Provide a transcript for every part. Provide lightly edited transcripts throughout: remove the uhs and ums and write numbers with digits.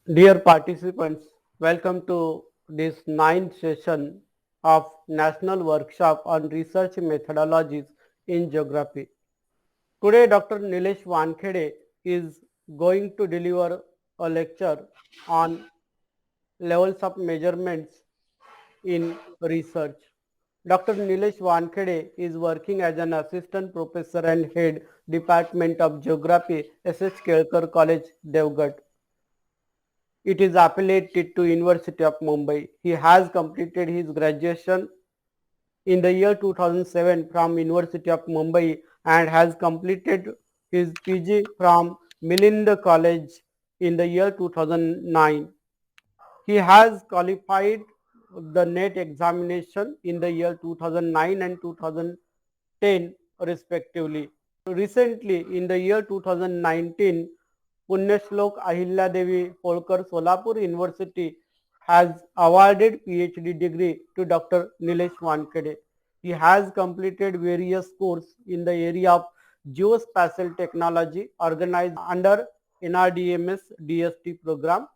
Dear participants, welcome to this ninth session of National Workshop on Research Methodologies in Geography. Today, Dr. Nilesh Wankhede is going to deliver a lecture on levels of measurements in research. Dr. Nilesh Wankhede is working as an assistant professor and head Department of Geography, S.H. Kelkar College, Devgat. It is affiliated to University of Mumbai. He has completed his graduation in the year 2007 from University of Mumbai and has completed his PG from Milinda College in the year 2009. He has qualified the NET examination in the year 2009 and 2010 respectively. Recently, in the year 2019, Punyashlok Ahilyadevi Holkar Solapur University has awarded PhD degree to Dr. Nilesh Wankhede. He has completed various courses in the area of geospatial technology organized under NRDMS DST program.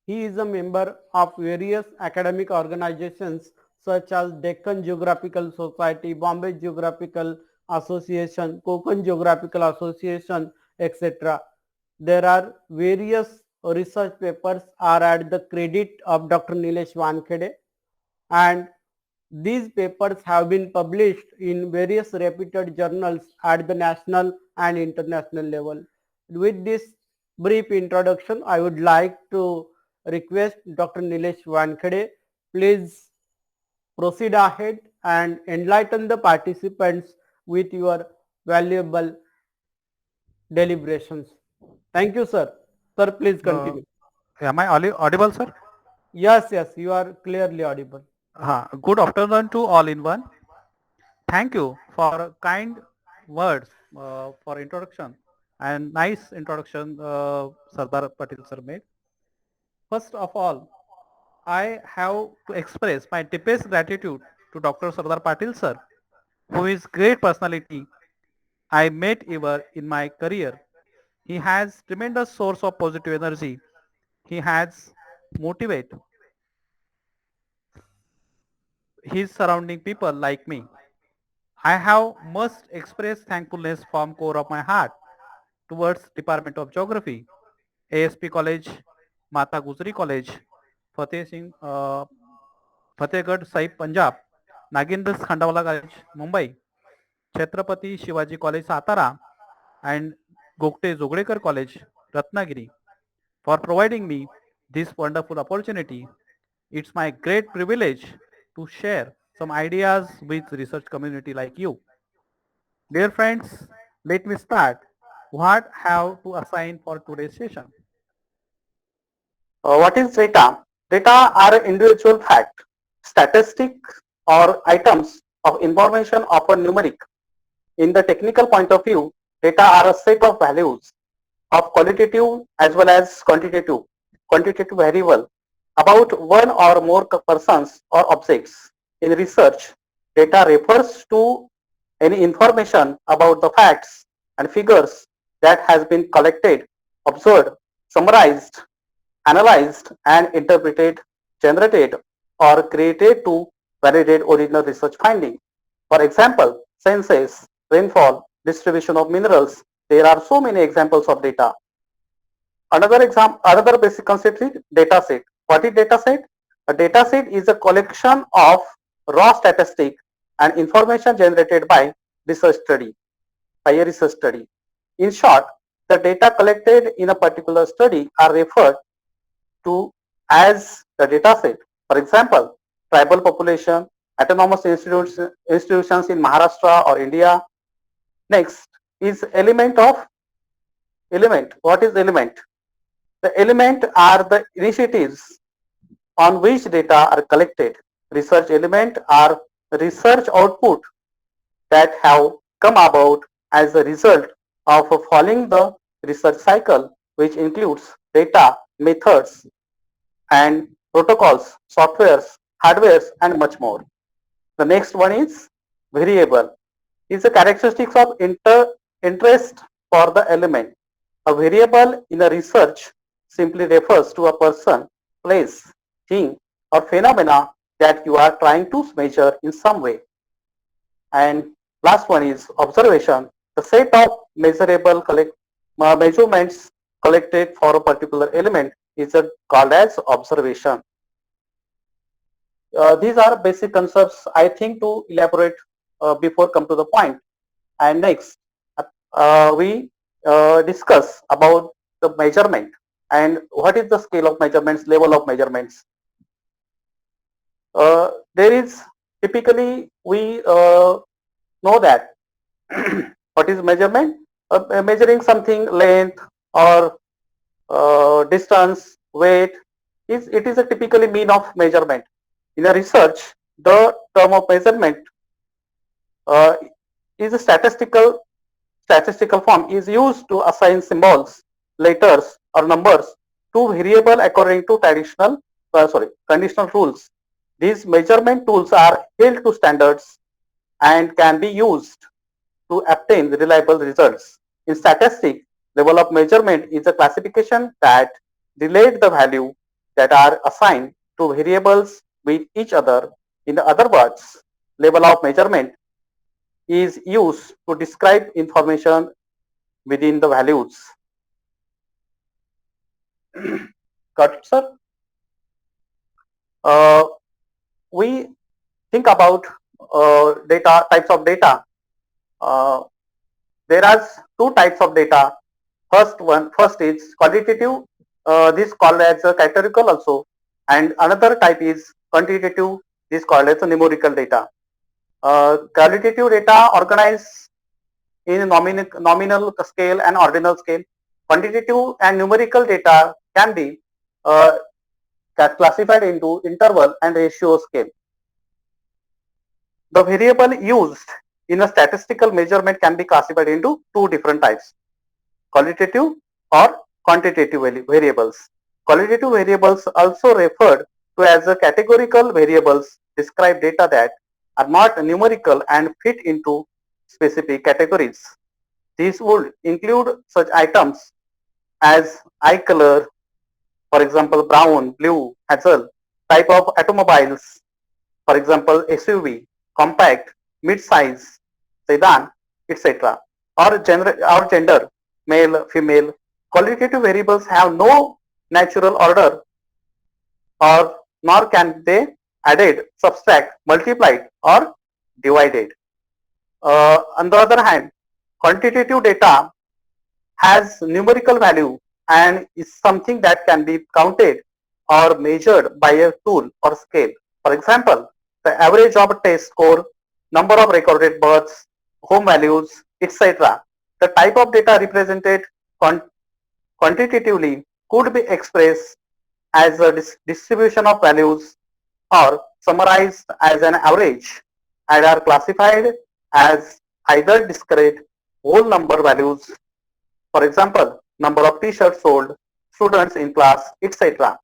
He is a member of various academic organizations such as Deccan Geographical Society, Bombay Geographical Association, Konkan Geographical Association, etc. There are various research papers are at the credit of Dr. Nilesh Wankhede, and these papers have been published in various reputed journals at the national and international level. With this brief introduction, I would like to request Dr. Nilesh Wankhede, please proceed ahead and enlighten the participants with your valuable deliberations. Thank you, sir. Sir, please Uh, continue. am I audible, sir? Yes, you are clearly audible. Good afternoon to all in one. Thank you for kind words for introduction and nice introduction Sardar Patil sir made. First of all, I have to express my deepest gratitude to Dr. Sardar Patil sir, who is great personality I met ever in my career. He has tremendous source of positive energy. He has motivate his surrounding people like me. I have must express thankfulness from core of my heart towards Department of Geography, ASP College, Mata Guzri College, Fateh Singh, Fatehgarh Sahib Punjab, Nagendra Khandawala College, Mumbai, Chhatrapati Shivaji College, Satara, and Gokte Zogdekar College, Ratnagiri, for providing me this wonderful opportunity. It's my great privilege to share some ideas with research community like you. Dear friends, let me start. What have to assign for today's session? What is data? Data are individual fact, statistic or items of information often numeric. In the technical point of view, data are a set of values of qualitative as well as quantitative variable about one or more persons or objects. In research, data refers to any information about the facts and figures that has been collected, observed, summarized, analyzed and interpreted, generated or created to validate original research finding. For example, census, rainfall, distribution of minerals. There are so many examples of data. Another basic concept is data set. What is data set? A data set is a collection of raw statistic and information generated by research study, by a research study. In short, the data collected in a particular study are referred to as the data set. For example, tribal population, autonomous institutions in Maharashtra or India. Next is element. What is element? The element are the initiatives on which data are collected. Research element are research output that have come about as a result of following the research cycle, which includes data, methods, and protocols, softwares, hardwares, and much more. The next one is variable. Is the characteristics of interest for the element. A variable in a research simply refers to a person, place, thing, or phenomena that you are trying to measure in some way. And last one is observation. The set of measurements collected for a particular element is called as observation. These are basic concepts I think to elaborate before come to the point. And next, we discuss about the measurement and what is the scale of measurements, level of measurements. There is typically we know that what is measurement? Measuring something length or distance, weight it is a typically mean of measurement. In a research, the term of measurement uh, is a statistical form is used to assign symbols, letters or numbers to variable according to conditional rules. These measurement tools are held to standards and can be used to obtain reliable results. In statistics, level of measurement is a classification that relate the value that are assigned to variables with each other. In other words, level of measurement is used to describe information within the values. Got it, sir? We think about data types of data. There are two types of data. First is quantitative. This called as a categorical also, and another type is quantitative. This called as a numerical data. Qualitative data organized in nominal scale and ordinal scale. Quantitative and numerical data can be classified into interval and ratio scale. The variable used in a statistical measurement can be classified into two different types, qualitative or quantitative variables. Qualitative variables, also referred to as a categorical variables, describe data that are not numerical and fit into specific categories. These would include such items as eye color, for example, brown, blue, hazel, type of automobiles, for example, SUV, compact, mid-size, sedan, etc. Or gender, male, female. Qualitative variables have no natural order, or nor can they added, subtract, multiplied, or divided. On the other hand, quantitative data has numerical value and is something that can be counted or measured by a tool or scale. For example, the average of a test score, number of recorded births, home values, etc. The type of data represented quantitatively could be expressed as a distribution of values or summarized as an average and are classified as either discrete whole number values, for example, number of t-shirts sold, students in class, etc.,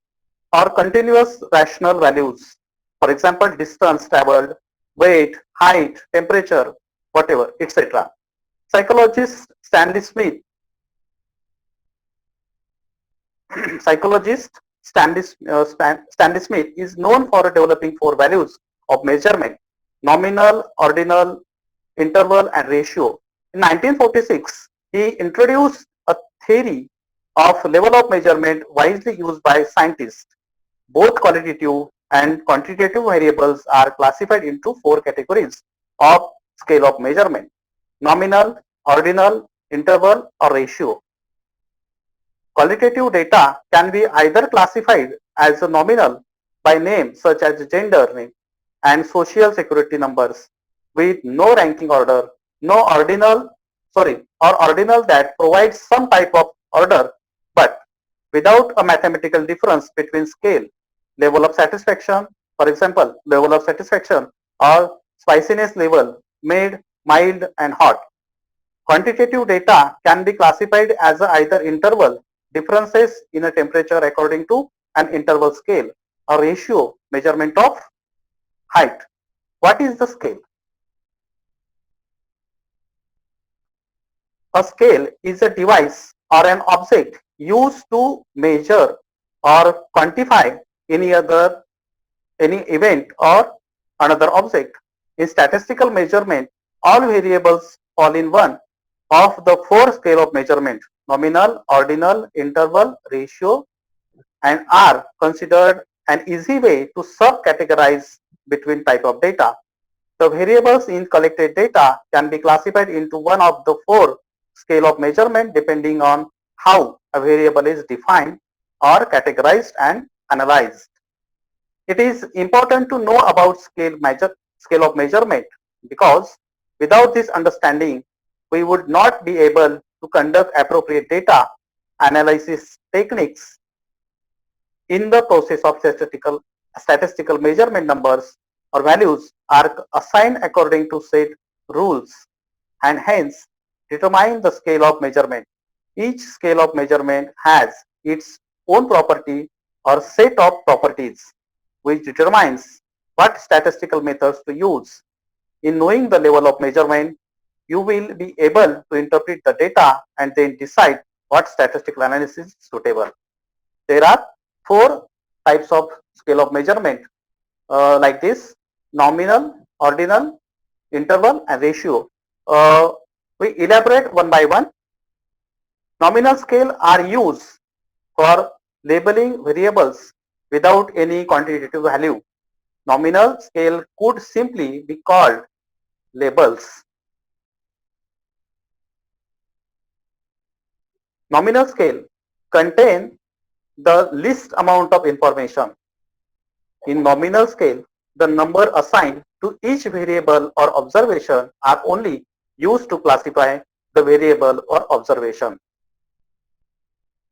or continuous rational values, for example, distance traveled, weight, height, temperature, whatever, etc. Psychologist Stanley Smith Psychologist Stanley Smith is known for developing four values of measurement: nominal, ordinal, interval, and ratio. In 1946, he introduced a theory of level of measurement widely used by scientists. Both qualitative and quantitative variables are classified into four categories of scale of measurement: nominal, ordinal, interval, or ratio. Qualitative data can be either classified as a nominal by name such as gender name and social security numbers with no ranking order, or ordinal that provides some type of order but without a mathematical difference between scale, level of satisfaction, for example, level of satisfaction or spiciness level, made, mild and hot. Quantitative data can be classified as either interval, differences in a temperature according to an interval scale, or ratio, measurement of height. What is the scale? A scale is a device or an object used to measure or quantify any event or another object. In statistical measurement, all variables fall in one of the four scale of measurement: nominal, ordinal, interval, ratio, and are considered an easy way to subcategorize between type of data. The variables in collected data can be classified into one of the four scale of measurement depending on how a variable is defined or categorized and analyzed. It is important to know about scale of measurement because without this understanding, we would not be able to conduct appropriate data analysis techniques in the process of statistical measurement. Numbers or values are assigned according to set rules and hence determine the scale of measurement. Each scale of measurement has its own property or set of properties which determines what statistical methods to use. In knowing the level of measurement, you will be able to interpret the data and then decide what statistical analysis is suitable. There are four types of scale of measurement like this: nominal, ordinal, interval, and ratio. We elaborate one by one. Nominal scale are used for labeling variables without any quantitative value. Nominal scale could simply be called labels. Nominal scale contain the least amount of information. In nominal scale, the number assigned to each variable or observation are only used to classify the variable or observation.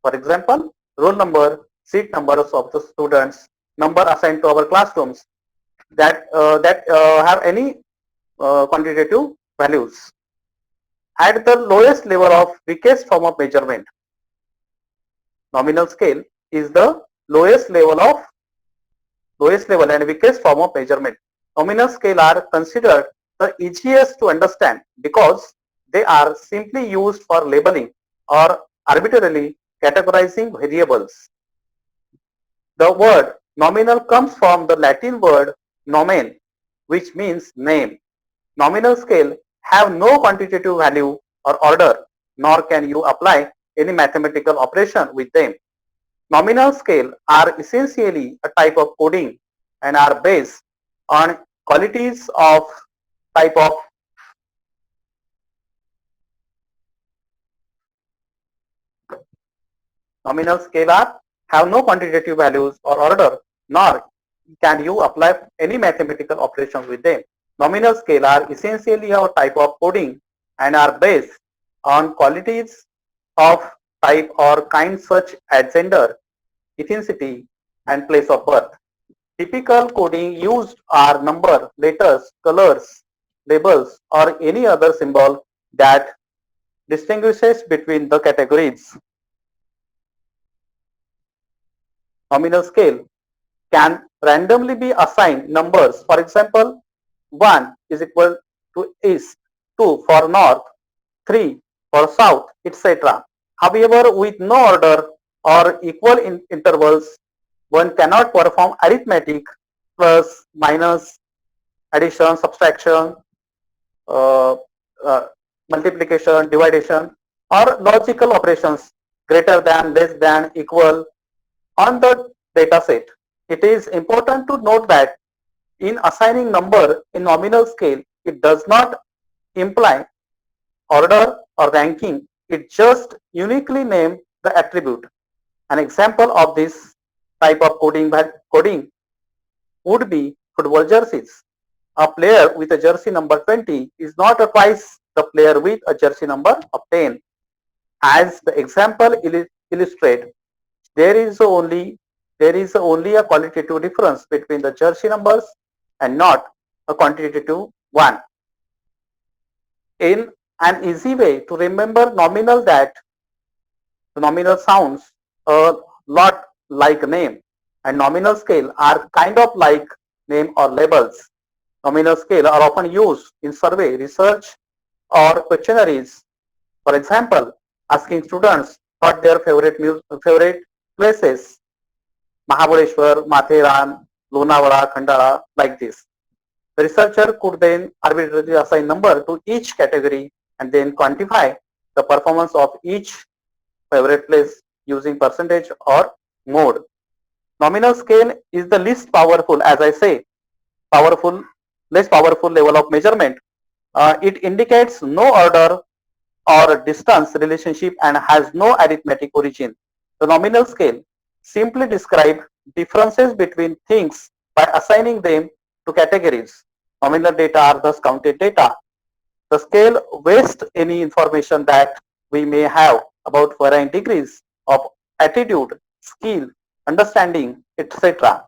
For example, roll number, seat numbers of the students, number assigned to our classrooms that have any quantitative values. At the lowest level of weakest form of measurement, nominal scale is the lowest level and weakest form of measurement. Nominal scale are considered the easiest to understand because they are simply used for labeling or arbitrarily categorizing variables. The word nominal comes from the Latin word nomen, which means name. Nominal scale have no quantitative value or order, nor can you apply any mathematical operation with them. Nominal scale are essentially a type of coding and are based on qualities of type of nominal scalar have no quantitative values or order, nor can you apply any mathematical operations with them. Nominal scalar essentially a type of coding and are based on qualities of type or kind such as gender, ethnicity, and place of birth. Typical coding used are number, letters, colors, labels, or any other symbol that distinguishes between the categories. Nominal scale can randomly be assigned numbers. For example, 1 is equal to east, 2 for north, 3 for south, etc. However, with no order or equal intervals, one cannot perform arithmetic, plus, minus, addition, subtraction, uh, uh, multiplication, division, or logical operations greater than, less than, equal on the data set. It is important to note that in assigning number in nominal scale, it does not imply order or ranking. It just uniquely name the attribute. An example of this type of coding would be football jerseys. A player with a jersey number 20 is not twice the player with a jersey number of 10. As the example illustrates, there is only a qualitative difference between the jersey numbers and not a quantitative one. In an easy way to remember nominal, that the nominal sounds a lot like name, and nominal scale are kind of like name or labels. Nominal scale are often used in survey, research, or questionnaires. For example, asking students thought their favorite places, Mahabaleshwar, Matheran, Lonavala, Khandala, like this. The researcher could then arbitrarily assign number to each category and then quantify the performance of each favorite place using percentage or mode. Nominal scale is the least powerful, as I say, less powerful level of measurement. It indicates no order or distance relationship and has no arithmetic origin. The nominal scale simply describes differences between things by assigning them to categories. Nominal data are thus counted data. The scale wastes any information that we may have about varying degrees of attitude, skill, understanding, etc.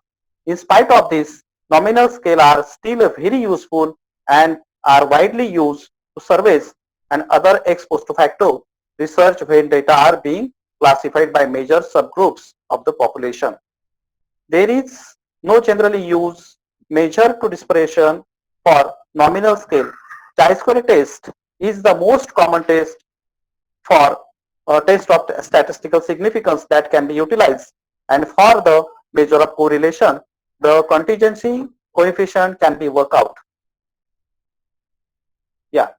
In spite of this, nominal scale are still very useful and are widely used to surveys and other ex post facto research when data are being classified by major subgroups of the population. There is no generally used measure to dispersion for nominal scale. Chi-square test is the most common test for a test of statistical significance that can be utilized, and for the measure of correlation, the contingency coefficient can be worked out. Yeah.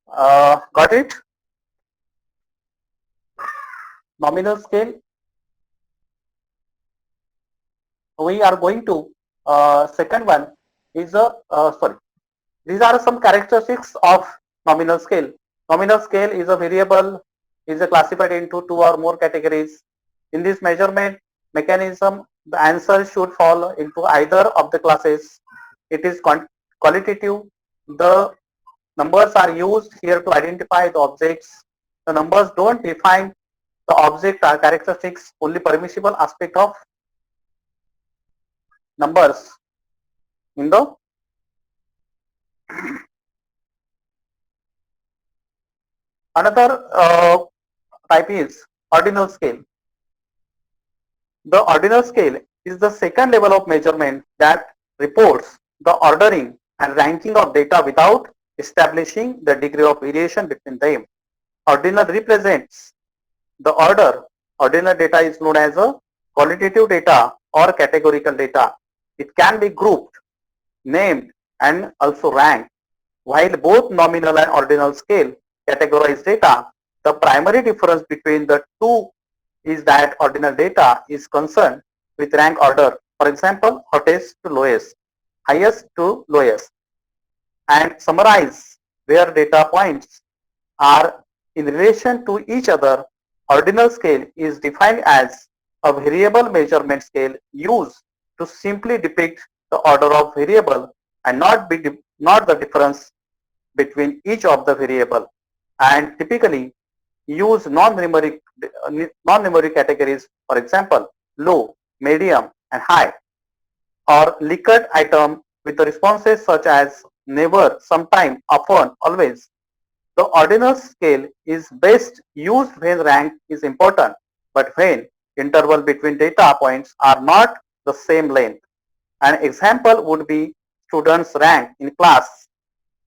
Got it? Nominal scale. We are going to second one is a sorry. These are some characteristics of nominal scale. Nominal scale is a variable, is classified into two or more categories. In this measurement mechanism, the answer should fall into either of the classes. It is qualitative. The numbers are used here to identify the objects. The numbers don't define the object or characteristics, only permissible aspect of numbers in the another type is ordinal scale. The ordinal scale is the second level of measurement that reports the ordering and ranking of data without establishing the degree of variation between them. Ordinal represents the order. Ordinal data is known as a qualitative data or categorical data. It can be grouped, named, and also ranked. While both nominal and ordinal scale categorize data, the primary difference between the two is that ordinal data is concerned with rank order. For example, hottest to lowest, highest to lowest, and summarize where data points are in relation to each other. Ordinal scale is defined as a variable measurement scale used to simply depict the order of variable and not the difference between each of the variable, and typically use non-numeric categories, for example, low, medium, and high, or Likert item with the responses such as never, sometime, often, always. The ordinal scale is best used when rank is important, but when interval between data points are not the same length. An example would be students' rank in class,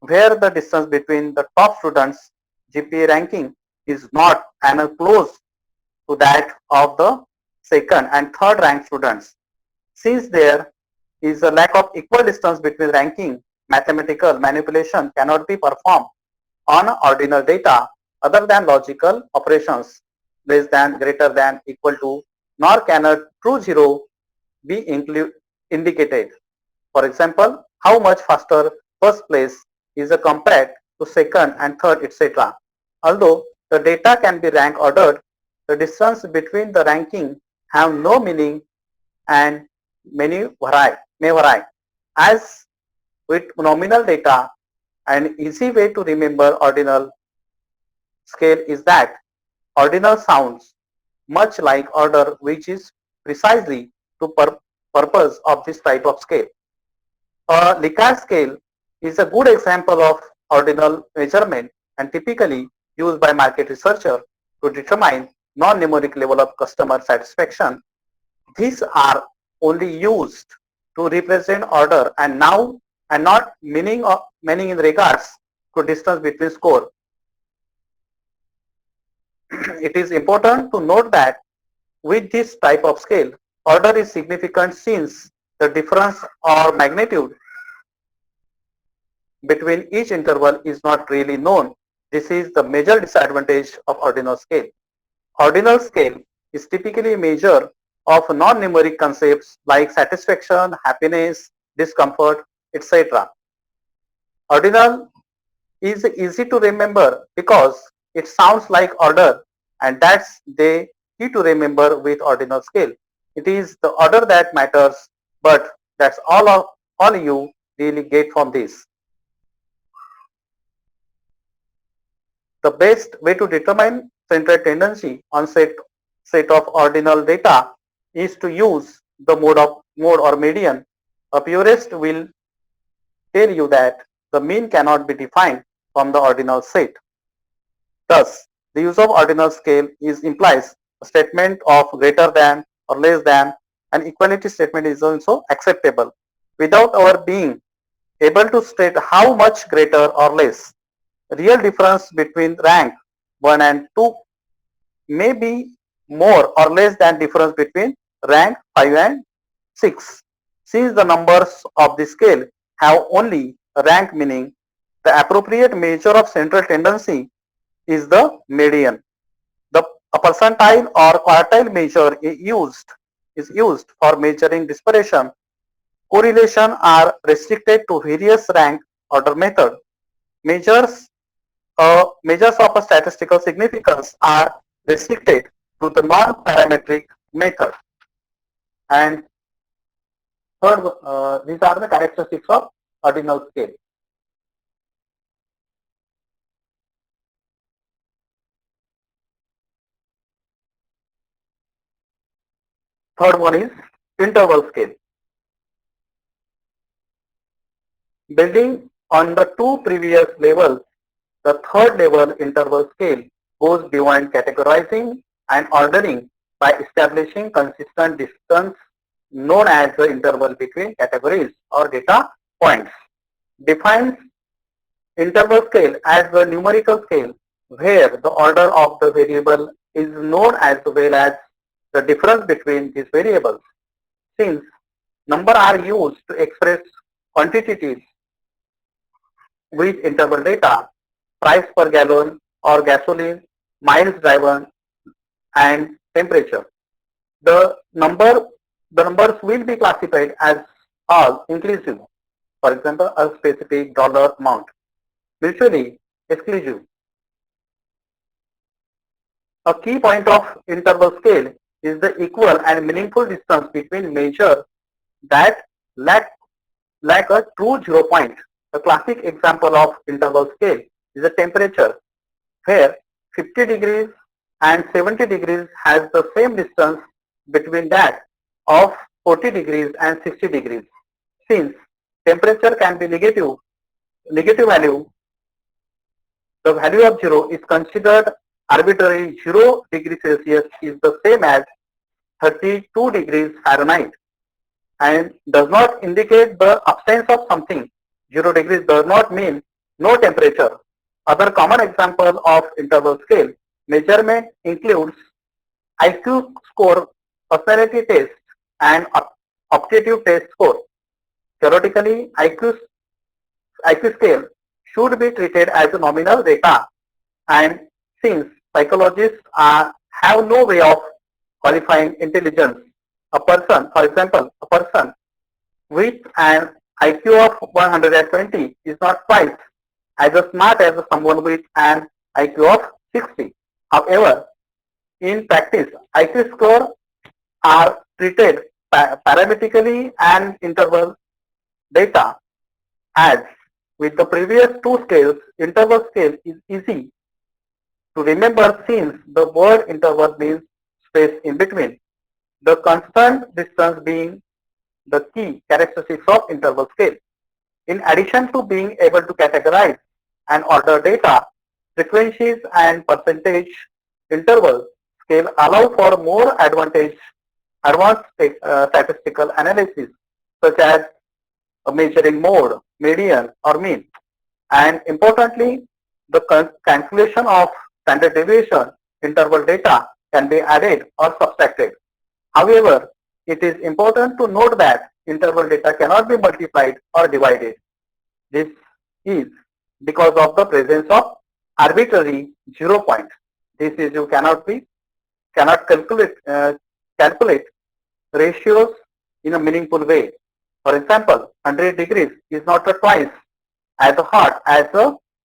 where the distance between the top students' GPA ranking is not close to that of the second and third rank students. Since there is a lack of equal distance between ranking, mathematical manipulation cannot be performed on ordinal data other than logical operations less than, greater than, equal to, nor can a true zero be indicated. For example, how much faster first place is compared to second and third, etc. Although the data can be rank ordered, the distance between the ranking have no meaning and may vary. As with nominal data, an easy way to remember ordinal scale is that ordinal sounds much like order, which is precisely to purpose of this type of scale. A Likert scale is a good example of ordinal measurement and typically used by market researcher to determine non-numeric level of customer satisfaction. These are only used to represent order and not meaning in regards to distance between score. It is important to note that with this type of scale, order is significant since the difference or magnitude between each interval is not really known. This is the major disadvantage of ordinal scale. Ordinal scale is typically a measure of non-numeric concepts like satisfaction, happiness, discomfort, etc. Ordinal is easy to remember because it sounds like order, and that's the key to remember with ordinal scale. It is the order that matters, but that's all you really get from this. The best way to determine central tendency on set of ordinal data is to use the mode or median. A purist will tell you that the mean cannot be defined from the ordinal set. Thus, the use of ordinal scale implies a statement of greater than or less than. An equality statement is also acceptable without our being able to state how much greater or less. Real difference between rank 1 and 2 may be more or less than difference between rank 5 and 6. Since the numbers of the scale have only rank meaning, the appropriate measure of central tendency is the median. A percentile or quartile measure is used for measuring dispersion. Correlation are restricted to various rank order method. Measures of a statistical significance are restricted to the non-parametric method. And third, these are the characteristics of ordinal scale. Third one is interval scale. Building on the two previous levels, the third level interval scale goes beyond categorizing and ordering by establishing consistent distance known as the interval between categories or data points. Defines interval scale as the numerical scale where the order of the variable is known as well as the difference between these variables. Since numbers are used to express quantities with interval data, price per gallon or gasoline, miles driven, and temperature. The numbers will be classified as all inclusive. For example, a specific dollar amount, mutually exclusive. A key point of interval scale is the equal and meaningful distance between measures that lack a true 0 point. A classic example of interval scale is the temperature, where 50 degrees and 70 degrees has the same distance between that of 40 degrees and 60 degrees. Since temperature can be negative value, the value of 0 is considered arbitrary. 0 degrees Celsius is the same as 32 degrees Fahrenheit and does not indicate the absence of something. 0 degrees does not mean no temperature. Other common example of interval scale measurement includes IQ score, personality test, and aptitude test score. Theoretically, IQ scale should be treated as a nominal data, and since psychologists have no way of qualifying intelligence, a person, for example, a person with an IQ of 120 is not quite as smart as someone with an IQ of 60. However, in practice, IQ scores are treated parametrically and interval data. As with the previous two scales, interval scale is easy to remember since the word interval means space in between. The constant distance being the key characteristics of interval scale. In addition to being able to categorize and order data, frequencies and percentage interval scale allow for more advanced statistical analysis such as measuring mode, median or mean. And importantly, the calculation of standard deviation interval data can be added or subtracted. However, it is important to note that interval data cannot be multiplied or divided. This is because of the presence of arbitrary 0 point. This is you cannot calculate ratios in a meaningful way. For example, 100 degrees is not twice as hot as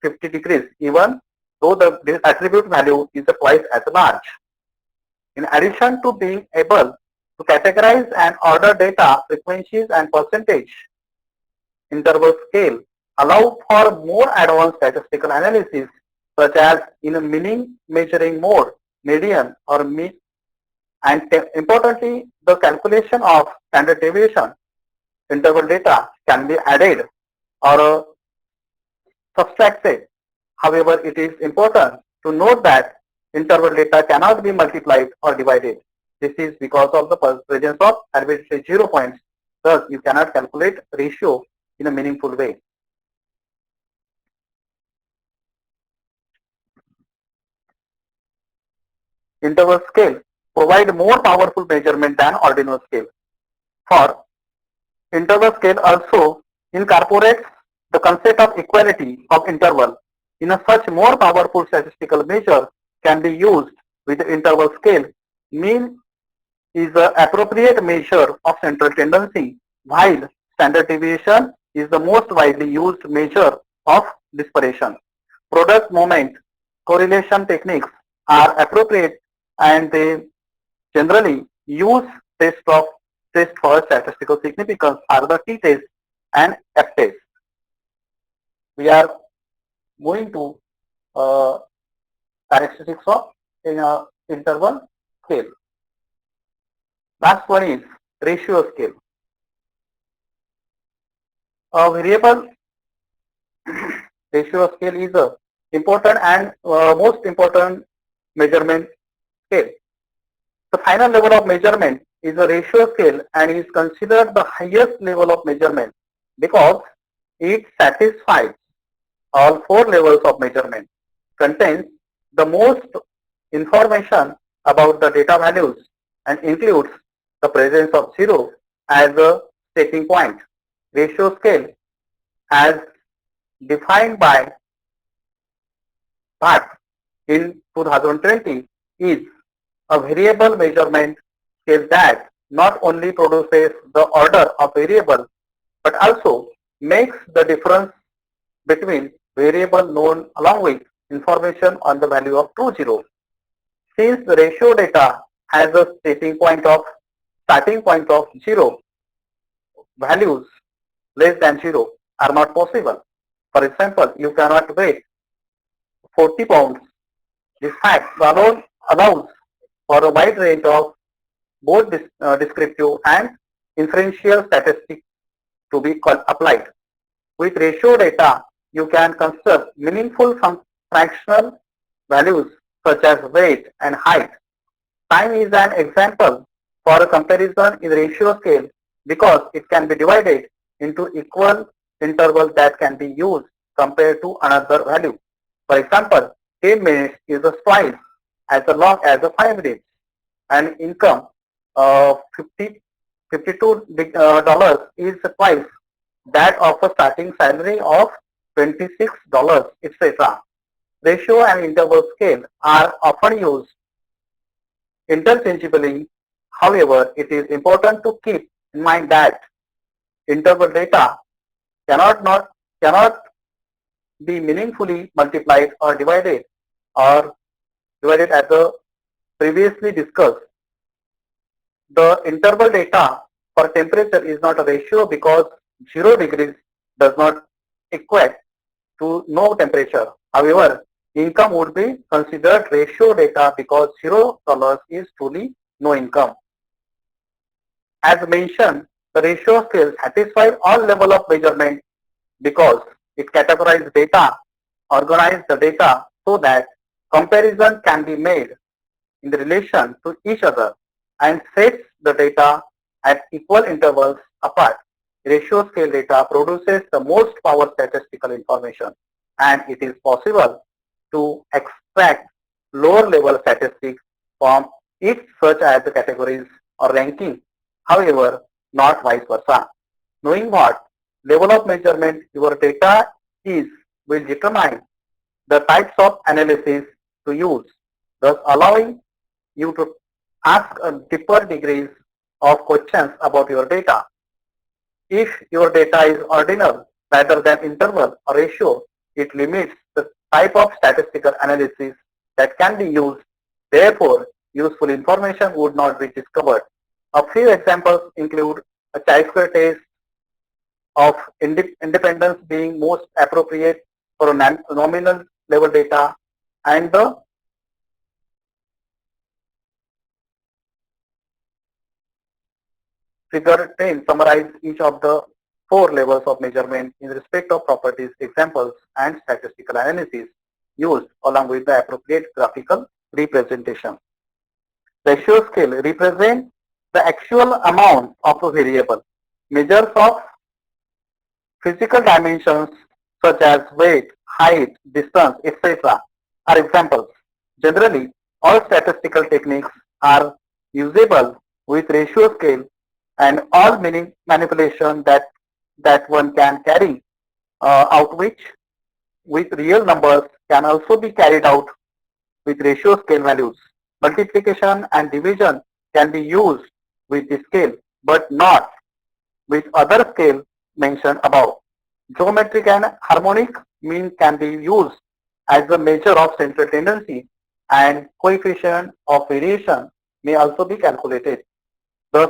50 degrees, even though the attribute value is twice as large. In addition to being able to categorize and order data frequencies and percentage, interval scale allow for more advanced statistical analysis, such as in a meaning measuring mode, median or mean, and importantly, the calculation of standard deviation. Interval data can be added or subtracted. However, it is important to note that interval data cannot be multiplied or divided. This is because of the presence of arbitrary 0 points. Thus, you cannot calculate ratio in a meaningful way. Interval scale provide more powerful measurement than ordinal scale. For interval scale also incorporates the concept of equality of interval. In a such more powerful statistical measure can be used with the interval scale. Mean is the appropriate measure of central tendency, while standard deviation is the most widely used measure of dispersion. Product moment correlation techniques are appropriate and they generally use test for statistical significance are the t-test and f-test. We are moving to characteristics of interval scale. Last one is ratio scale. A variable ratio scale is a important and most important measurement scale. The final level of measurement is a ratio scale and is considered the highest level of measurement because it satisfies all 4 levels of measurement, contains the most information about the data values and includes the presence of 0 as a taking point. Ratio scale as defined by Bhatt in 2020 is a variable measurement scale that not only produces the order of variable but also makes the difference between variable known along with information on the value of true 0. Since the ratio data has a starting point of 0, values less than 0 are not possible. For example, you cannot weigh 40 pounds. This fact alone allows for a wide range of both descriptive and inferential statistics to be applied. With ratio data, you can construct meaningful fractional values such as weight and height. Time is an example for a comparison in ratio scale because it can be divided into equal intervals that can be used compared to another value. For example, 10 minutes is twice as long as 5 minutes, and income of $52 is twice that of a starting salary of $26, etc. Ratio and interval scale are often used interchangeably. However, it is important to keep in mind that interval data cannot be meaningfully multiplied or divided as the previously discussed. The interval data for temperature is not a ratio because 0 degrees does not equate to no temperature. However, income would be considered ratio data because $0 is truly no income. As mentioned, the ratio scale satisfies all level of measurement because it categorizes data, organizes the data so that comparison can be made in relation to each other and sets the data at equal intervals apart. Ratio scale data produces the most power statistical information and it is possible to extract lower level statistics from it such as categories or ranking. However, not vice versa. Knowing what level of measurement your data is will determine the types of analysis to use, thus allowing you to ask a deeper degrees of questions about your data. If your data is ordinal rather than interval or ratio, it limits the type of statistical analysis that can be used. Therefore, useful information would not be discovered. A few examples include a chi-square test of independence being most appropriate for nominal level data, and the figure 10 summarize each of the four levels of measurement in respect of properties, examples, and statistical analysis used along with the appropriate graphical representation. Ratio scale represents the actual amount of a variable. Measures of physical dimensions such as weight, height, distance, etc. are examples. Generally, all statistical techniques are usable with ratio scale, and all meaning manipulation that one can carry out which with real numbers can also be carried out with ratio scale values. Multiplication and division can be used with this scale but not with other scale mentioned above. Geometric and harmonic mean can be used as a measure of central tendency, and coefficient of variation may also be calculated. Thus,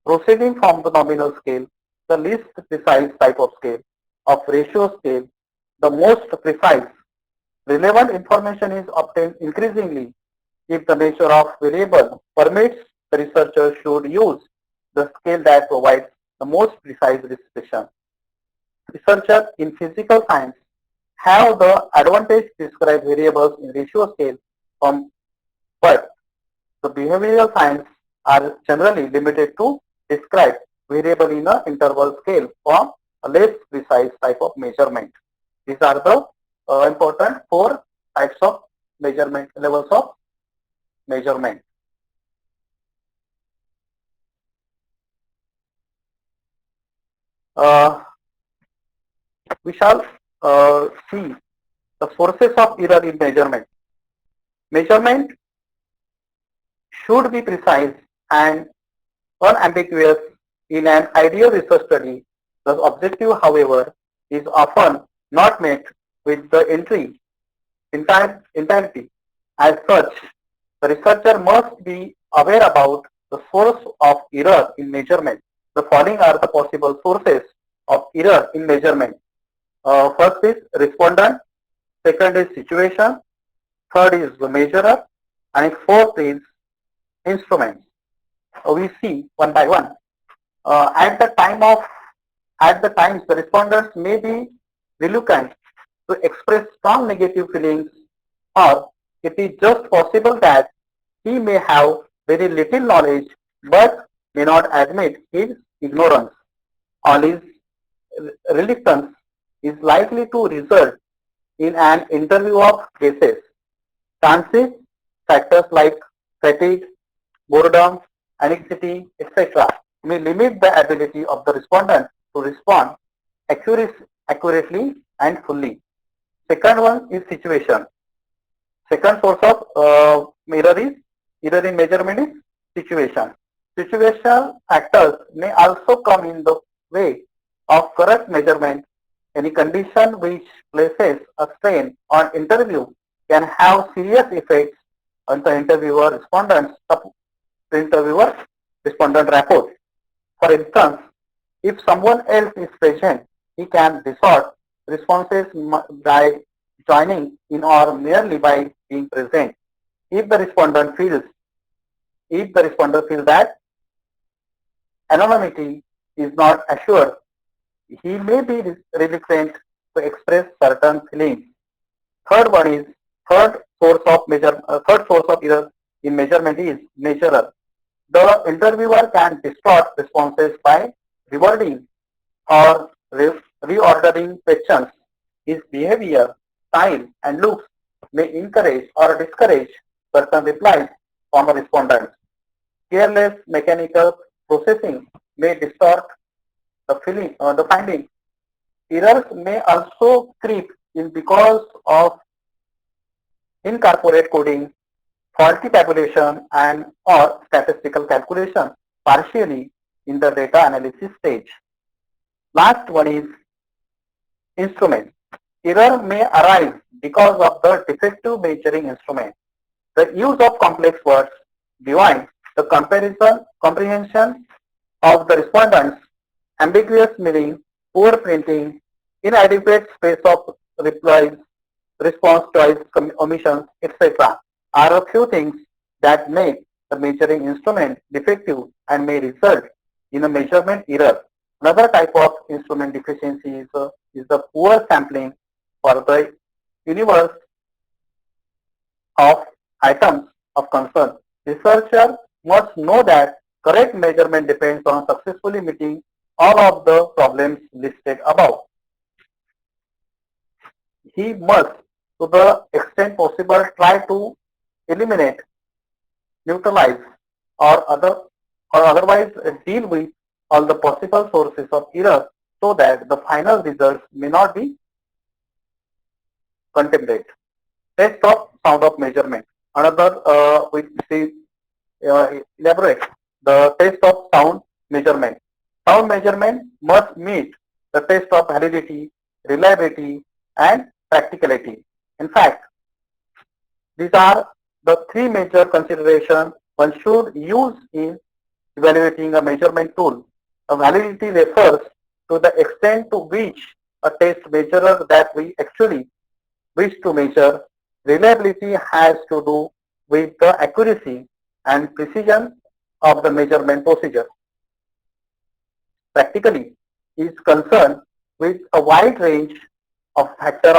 proceeding from the nominal scale, the least precise type of scale, of ratio scale, the most precise, relevant information is obtained increasingly if the nature of variable permits. The researcher should use the scale that provides the most precise description. Researchers in physical science have the advantage to describe variables in ratio scale but the behavioral science are generally limited to describe variable in an interval scale from a less precise type of measurement. These are the important four types of measurement, levels of measurement. We shall see the sources of error in measurement. Measurement should be precise and unambiguous in an ideal research study. The objective, however, is often not met with the entirety. As such, the researcher must be aware about the source of error in measurement. The following are the possible sources of error in measurement. First is respondent, second is situation, third is the measurer, and fourth is instruments. We see one by one. At the times the respondents may be reluctant to express strong negative feelings, or it is just possible that he may have very little knowledge but may not admit his ignorance. All his reluctance is likely to result in an interview of cases. Chances, factors like fatigue, boredom, anxiety, etc. may limit the ability of the respondent to respond accurately and fully. Second one is situation. Second source of error in measurement is situation. Situational factors may also come in the way of correct measurement. Any condition which places a strain on interview can have serious effects on the interviewer-respondent rapport. For instance, if someone else is present, he can distort responses by joining in or merely by being present. If the respondent feels that anonymity is not assured, he may be reluctant to express certain feelings. Third source of error in measurement is measurer. The interviewer can distort responses by rewording or reordering questions. His behavior, style, and looks may encourage or discourage certain replies from a respondent. Careless mechanical processing may distort the findings. Errors may also creep in because of incorporate coding, faulty tabulation, and or statistical calculation partially in the data analysis stage. Last one is instrument. Error may arise because of the defective measuring instrument. The use of complex words, beyond the comprehension of the respondents, ambiguous meaning, poor printing, inadequate space of replies, response choice omissions, etc. are a few things that make the measuring instrument defective and may result in a measurement error. Another type of instrument deficiency is the poor sampling for the universe of items of concern. Researcher must know that correct measurement depends on successfully meeting all of the problems listed above. He must, to the extent possible, try to eliminate, neutralize, or otherwise deal with all the possible sources of error so that the final results may not be contaminated. Test of sound of measurement. Another which is elaborate the test of sound measurement. Sound measurement must meet the test of validity, reliability, and practicality. In fact, these are the three major considerations one should use in evaluating a measurement tool. A validity refers to the extent to which a test measurer that we actually wish to measure. Reliability has to do with the accuracy and precision of the measurement procedure. Practically is concerned with a wide range of factors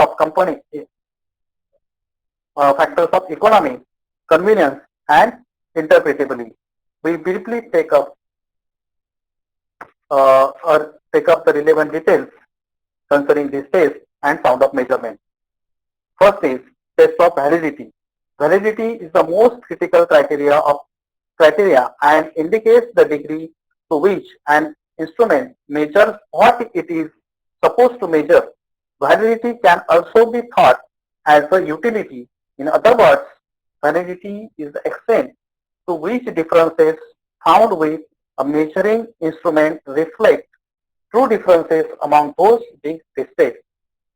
of economy, convenience, and interpretability. We briefly take up the relevant details concerning this test and sound of measurement. First is test of validity. Validity is the most critical criteria and indicates the degree to which an instrument measures what it is supposed to measure. Validity can also be thought as a utility. In other words, validity is the extent to which differences found with a measuring instrument reflect true differences among those being tested.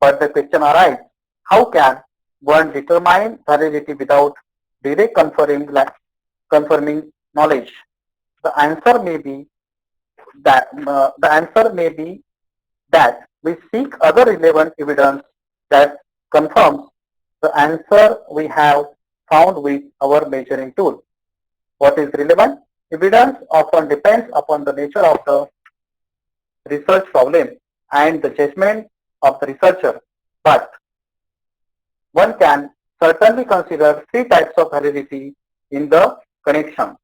But the question arises, how can one determine validity without direct confirming knowledge? The answer may be that we seek other relevant evidence that confirms the answer we have found with our measuring tool. What is relevant? Evidence often depends upon the nature of the research problem and the judgment of the researcher, but one can certainly consider three types of validity in this connection.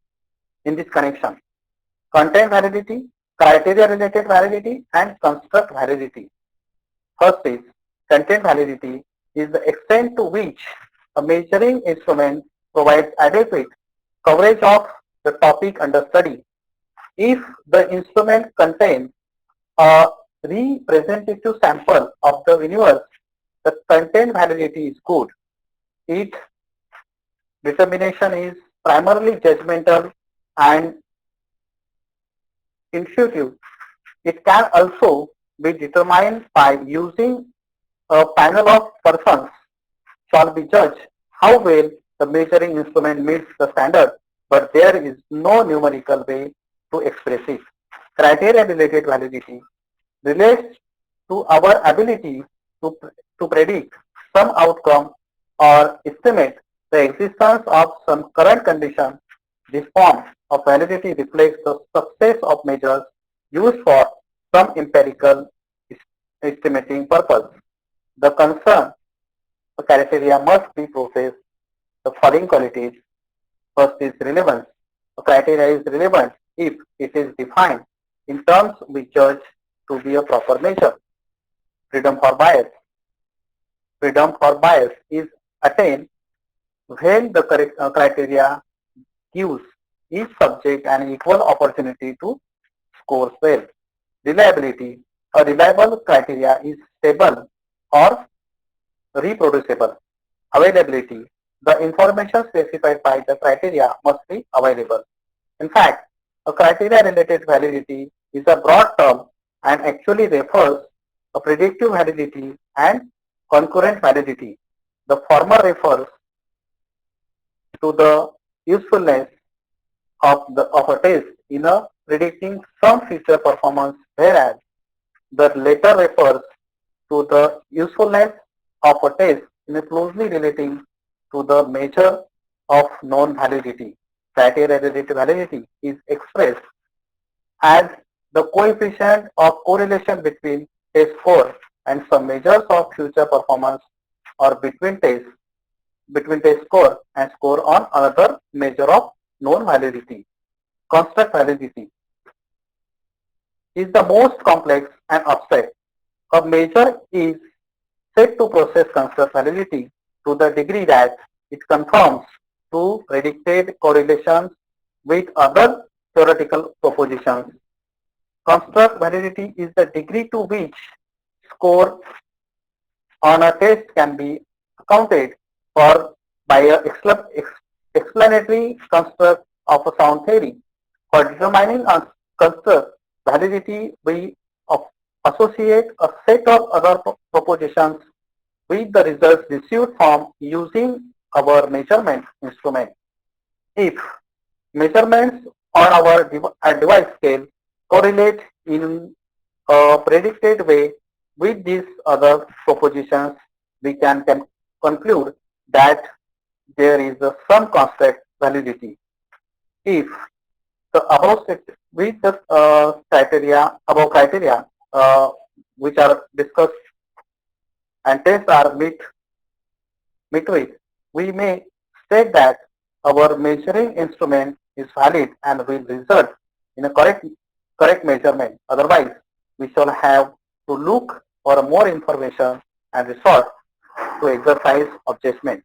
Content validity, criteria related validity, and construct validity. First is content validity is the extent to which a measuring instrument provides adequate coverage of the topic under study. If the instrument contains a representative sample of the universe, the content validity is good. Its determination is primarily judgmental and intuitive. It can also be determined by using a panel of persons shall be judged how well the measuring instrument meets the standard, but there is no numerical way to express it. Criteria related validity relates to our ability to predict some outcome or estimate the existence of some current condition. This form of validity reflects the success of measures used for some empirical estimating purpose. The concern criteria must be processed the following qualities. First is relevance. A criteria is relevant if it is defined in terms we judge to be a proper measure. Freedom for bias. Freedom for bias is attain when the criteria gives each subject an equal opportunity to score well. Reliability. A reliable criteria is stable or reproducible. Availability. The information specified by the criteria must be available. In fact, a criteria-related validity is a broad term and actually refers to predictive validity and concurrent validity. The former refers to the usefulness of a test in a predicting some future performance, whereas the latter refers to the usefulness of a test in a closely relating to the measure of known validity. Criteria-related validity is expressed as the coefficient of correlation between test score and some measures of future performance or between test score and score on another measure of known validity. Construct validity is the most complex and abstract. A measure is said to process construct validity to the degree that it conforms to predicted correlations with other theoretical propositions. Construct validity is the degree to which score on a test can be accounted for by a explanatory construct of a sound theory. For determining a construct validity, we associate a set of other propositions with the results received from using our measurement instrument. If measurements on our device scale correlate in a predicted way with these other propositions, we can conclude that there is some construct validity. If the above with the above criteria which are discussed and tests are met with, we may state that our measuring instrument is valid and will result in a correct measurement. Otherwise, we shall have to look for more information and resort to exercise of judgment.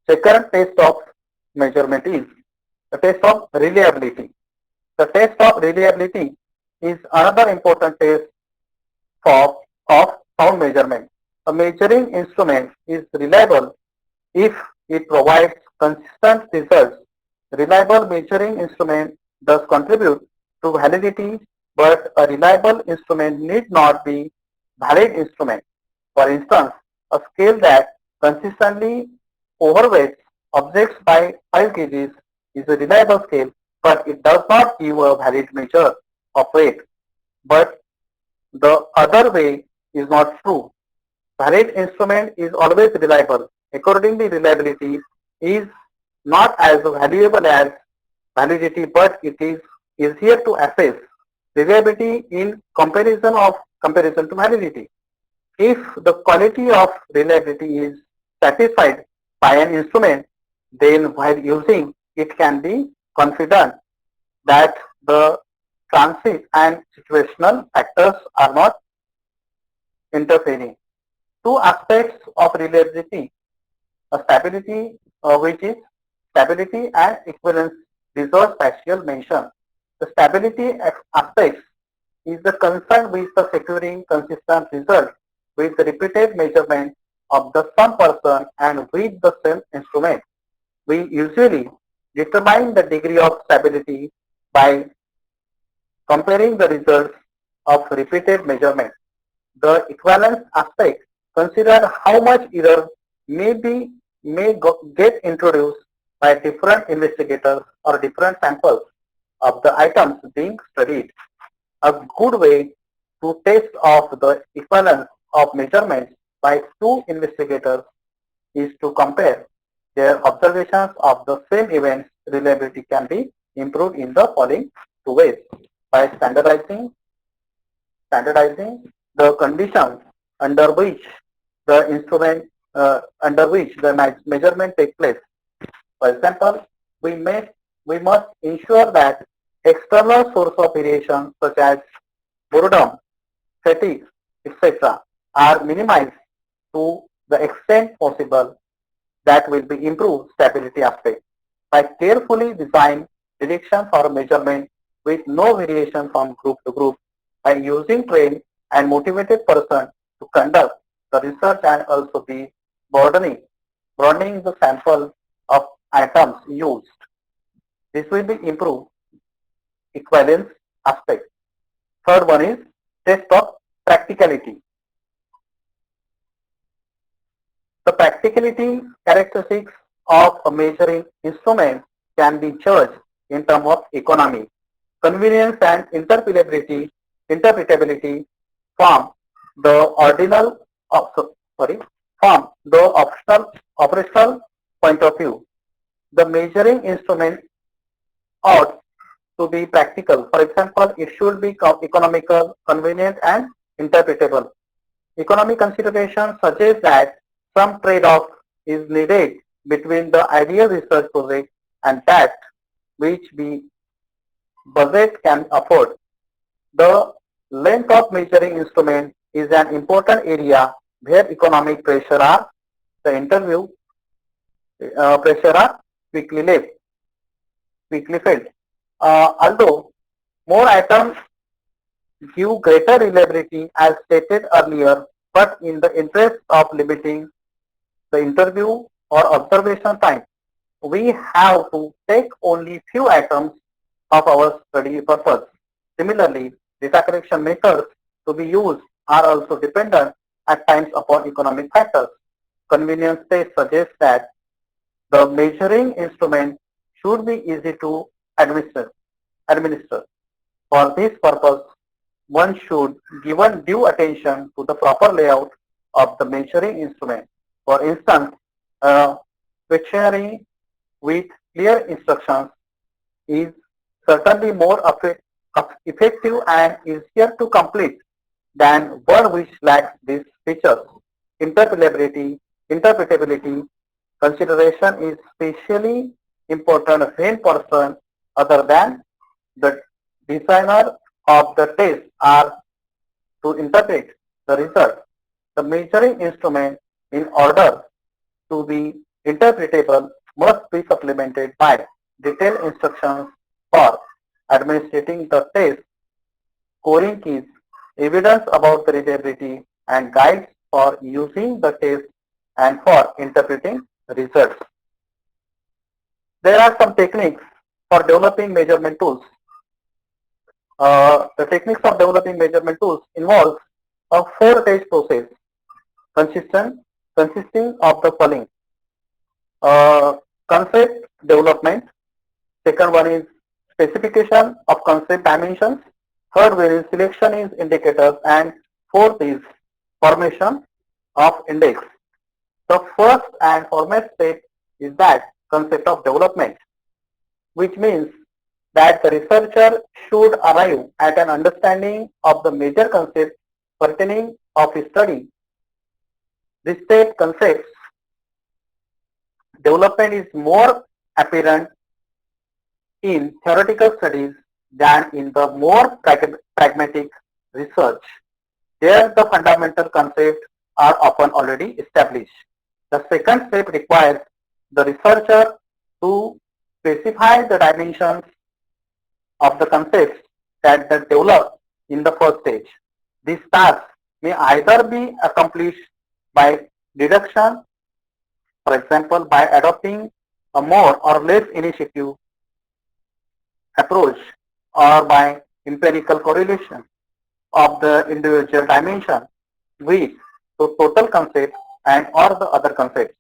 Second test of measurement is the test of reliability. The test of reliability is another important test of sound measurement. A measuring instrument is reliable if it provides consistent results. Reliable measuring instrument does contribute to validity, but a reliable instrument need not be valid instrument. For instance, a scale that consistently overweights objects by 5 kgs is a reliable scale, but it does not give a valid measure of weight. But the other way is not true. Valid instrument is always reliable. Accordingly, reliability is not as valuable as validity, but it is easier to assess reliability in comparison to validity. If the quality of reliability is satisfied by an instrument, then while using it can be confident that the transit and situational factors are not interfering. Two aspects of reliability, stability, which is stability and equivalence, deserve special mention. The stability aspect is the concern with the securing consistent result with the repeated measurement of the same person and with the same instrument. We usually determine the degree of stability by comparing the results of repeated measurement. The equivalence aspect considers how much error get introduced by different investigators or different samples of the items being studied. A good way to test of the equivalence of measurements by two investigators is to compare their observations of the same events. Reliability can be improved in the following two ways: by standardizing the conditions under which the measurement takes place. For example, we must ensure that external source of variation such as boredom, fatigue, etc. are minimized to the extent possible. That will be improved stability aspect by carefully designed direction for measurement with no variation from group to group, by using trained and motivated person to conduct the research, and also the broadening the sample of items used. This will be improved equivalence aspect. Third one is test of practicality. The practicality characteristics of a measuring instrument can be judged in terms of economy, convenience, and interpretability from the ordinal, from the operational point of view. The measuring instrument ought to be practical. For example, it should be economical, convenient, and interpretable. Economic considerations suggest that some trade-off is needed between the ideal research project and that which the budget can afford. The length of measuring instrument is an important area where economic pressure are the interview pressure are quickly felt. Although more items give greater reliability as stated earlier, but in the interest of limiting the interview or observation time, we have to take only few items of our study purpose. Similarly, data collection methods to be used are also dependent at times upon economic factors. Convenience test suggests that the measuring instrument should be easy to administer. For this purpose, one should give due attention to the proper layout of the measuring instrument. For instance, a dictionary with clear instructions is certainly more effective and easier to complete than one which lacks these features. Interpretability consideration is especially important when person other than the designer of the test are to interpret the result. The measuring instrument, in order to be interpretable, must be supplemented by detailed instructions for administrating the test, scoring keys, evidence about the reliability, and guides for using the test and for interpreting results. There are some techniques for developing measurement tools. The techniques of developing measurement tools involves a four-stage process consisting of the following. Concept development. Second one is specification of concept dimensions. Third one is selection is indicators, and fourth is formation of index. The first and foremost step is that concept of development, which means that the researcher should arrive at an understanding of the major concepts pertaining of his study. This step concepts development is more apparent in theoretical studies than in the more pragmatic research. There the fundamental concepts are often already established. The second step requires the researcher to specify the dimensions of the concepts that they develop in the first stage. This task may either be accomplished by deduction, for example, by adopting a more or less initiative approach, or by empirical correlation of the individual dimension with the total concept and or the other concepts.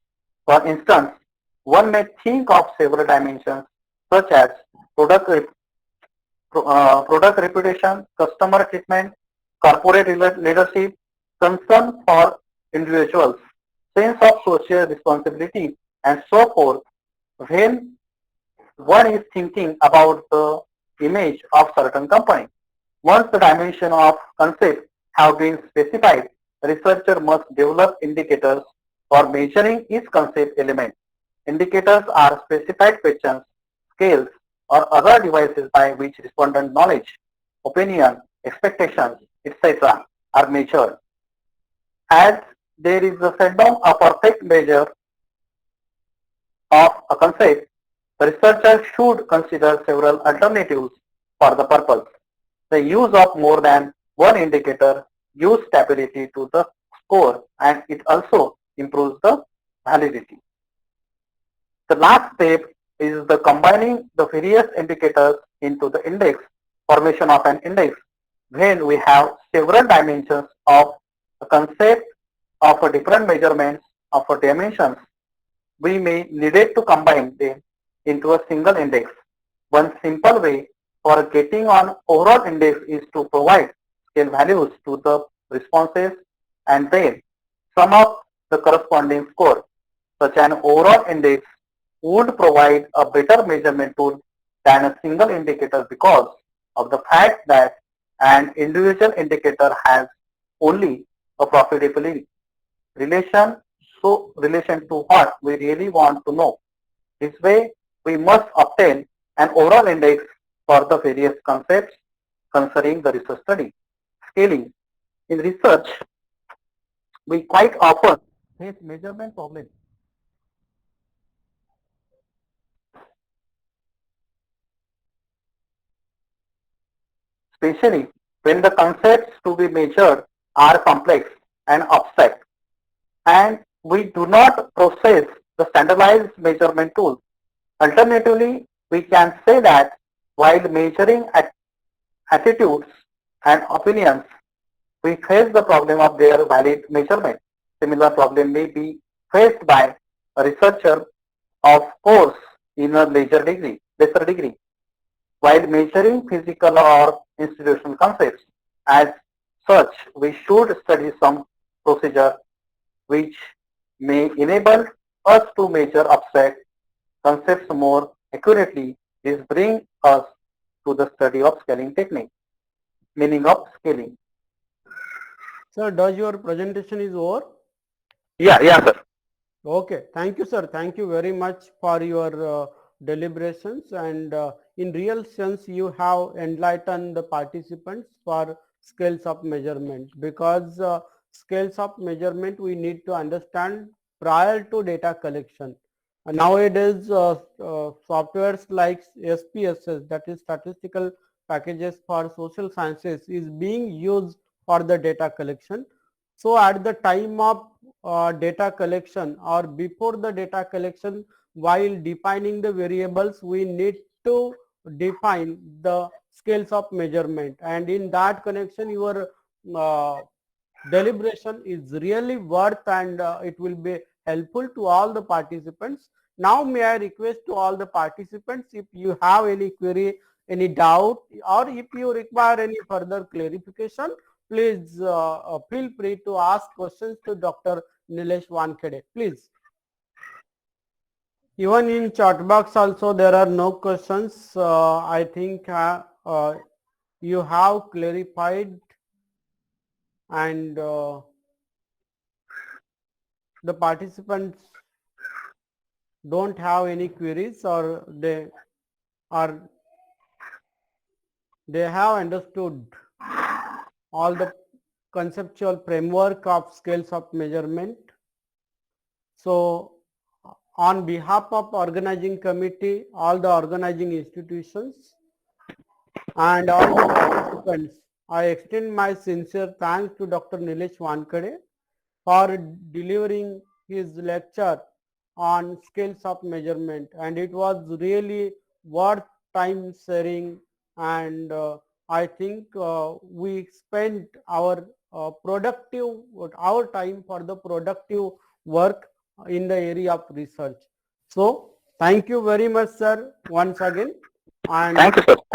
For instance, one may think of several dimensions such as product reputation, customer treatment, corporate leadership, concern for individuals, sense of social responsibility, and so forth, when one is thinking about the image of certain company. Once the dimension of concept have been specified, the researcher must develop indicators for measuring each concept element. Indicators are specified questions, scales, or other devices by which respondent knowledge, opinion, expectations, etc. are measured. As there is a seldom a perfect measure of a concept, the researcher should consider several alternatives for the purpose. The use of more than one indicator gives stability to the score and it also improves the validity. The last step is the combining the various indicators into the index, formation of an index. When we have several dimensions of a concept of a different measurements of a dimensions, we may needed to combine them into a single index. One simple way for getting on overall index is to provide scale values to the responses and then sum up the corresponding score. Such an overall index would provide a better measurement tool than a single indicator because of the fact that an individual indicator has only a profitability relation, so relation to what we really want to know. This way, we must obtain an overall index for the various concepts concerning the research study. Scaling. In research, we quite often face measurement problems, especially when the concepts to be measured are complex and abstract, and we do not process the standardized measurement tools. Alternatively, we can say that while measuring attitudes and opinions, we face the problem of their valid measurement. Similar problem may be faced by a researcher of course in a lesser degree, while measuring physical or institutional concepts. As such, we should study some procedure which may enable us to measure abstract concepts more accurately. This brings us to the study of scaling technique, meaning of scaling. Sir, does your presentation is over? Yeah, sir. Okay, thank you, sir. Thank you very much for your deliberations, and in real sense, you have enlightened the participants for scales of measurement, because scales of measurement we need to understand prior to data collection. Nowadays, softwares like SPSS, that is statistical packages for social sciences, is being used for the data collection. So at the time of data collection or before the data collection, while defining the variables, we need to define the scales of measurement, and in that connection your uh, deliberation is really worth, and it will be helpful to all the participants. Now may I request to all the participants, if you have any query, any doubt, or if you require any further clarification, please feel free to ask questions to Dr. Nilesh Wankhede. Please. Even in chat box also there are no questions. I think you have clarified, and the participants don't have any queries, or are they have understood all the conceptual framework of scales of measurement. So on behalf of organizing committee, all the organizing institutions, and all the participants, I extend my sincere thanks to Dr. Nilesh Wankhede for delivering his lecture on scales of measurement, and it was really worth time sharing, and I think we spent our our time for the productive work in the area of research. So thank you very much, sir, once again. And Thank you, sir. Thank